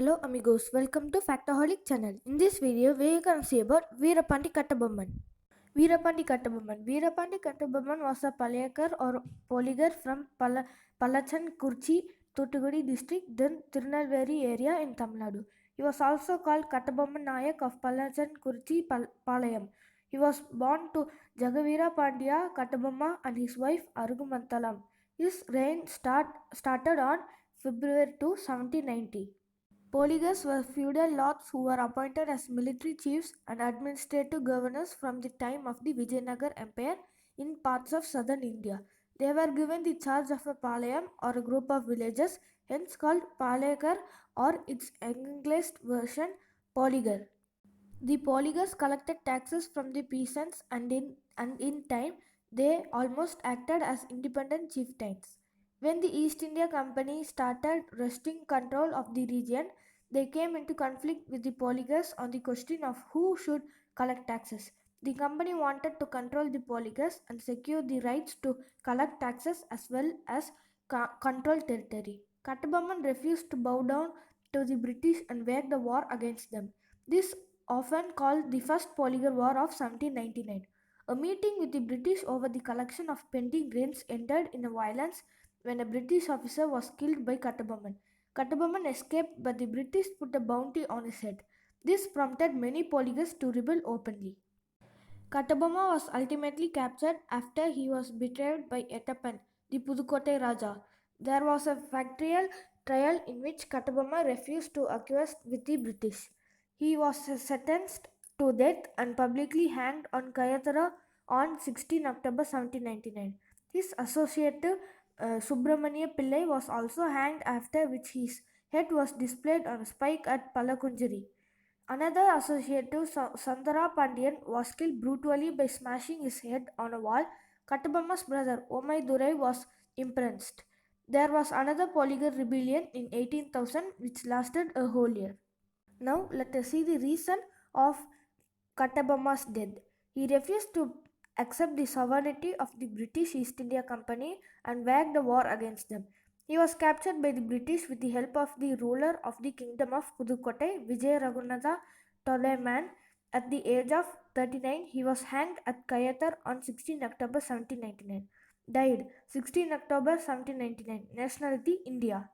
Hello amigos, welcome to Factaholic channel. In this video, we are going to see about Veerapandi Kattabomman. Veerapandi Kattabomman was a Palayakar or polygar from Palachan Kurchi, Thuthukudi district, then Tirunelveli area in Tamil Nadu. He was also called Kattabomman Nayak of Palachan Kurchi Palayam. He was born to Jagavira Pandya Kattabomma and his wife Arugumantalam. His reign started on February 2, 1790. Polygars were feudal lords who were appointed as military chiefs and administrative governors from the time of the Vijayanagar Empire in parts of southern India. They were given the charge of a palayam or a group of villages, hence called Palayakar or its English version Polygar. The polygars collected taxes from the peasants and in time they almost acted as independent chieftains. When the East India Company started wresting control of the region, they came into conflict with the polygars on the question of who should collect taxes. The company wanted to control the polygars and secure the rights to collect taxes as well as control territory. Kattabomman refused to bow down to the British and waged a war against them. This often called the First Polygar War of 1799. A meeting with the British over the collection of pending grains ended in a violence when a British officer was killed by Kattabomman. Kattabomman escaped, but the British put a bounty on his head. This prompted many polygars to rebel openly. Kattabomma was ultimately captured after he was betrayed by Etappan, the Pudukkottai Raja. There was a factual trial in which Kattabomma refused to acquiesce with the British. He was sentenced to death and publicly hanged on Kayathara on 16 October 1799. His associate Subramania Pillai was also hanged, after which his head was displayed on a spike at Palakunjeri. Another associative, Sandara Pandian, was killed brutally by smashing his head on a wall. Kattabomma's brother Omai Durai was imprisoned. There was another polygar rebellion in 18,000 which lasted a whole year. Now let us see the reason of Kattabomma's death. He refused to accept the sovereignty of the British East India Company and waged a war against them. He was captured by the British with the help of the ruler of the Kingdom of Pudukkottai, Vijay Raghunatha Toleman. At the age of 39, he was hanged at Kayathar on 16 October 1799. Died 16 October 1799. Nationality India.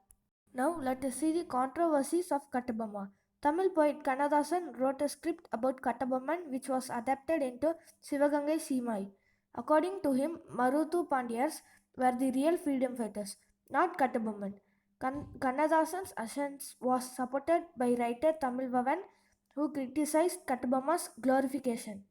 Now let us see the controversies of Kattabomma. Tamil poet Kannadasan wrote a script about Kattabomman which was adapted into Sivagangai Seemai. According to him, Maruthu Pandyars were the real freedom fighters, not Kattabomman. Kannadasan's assertion was supported by writer Tamil Vavan, who criticized Kattabomma's glorification.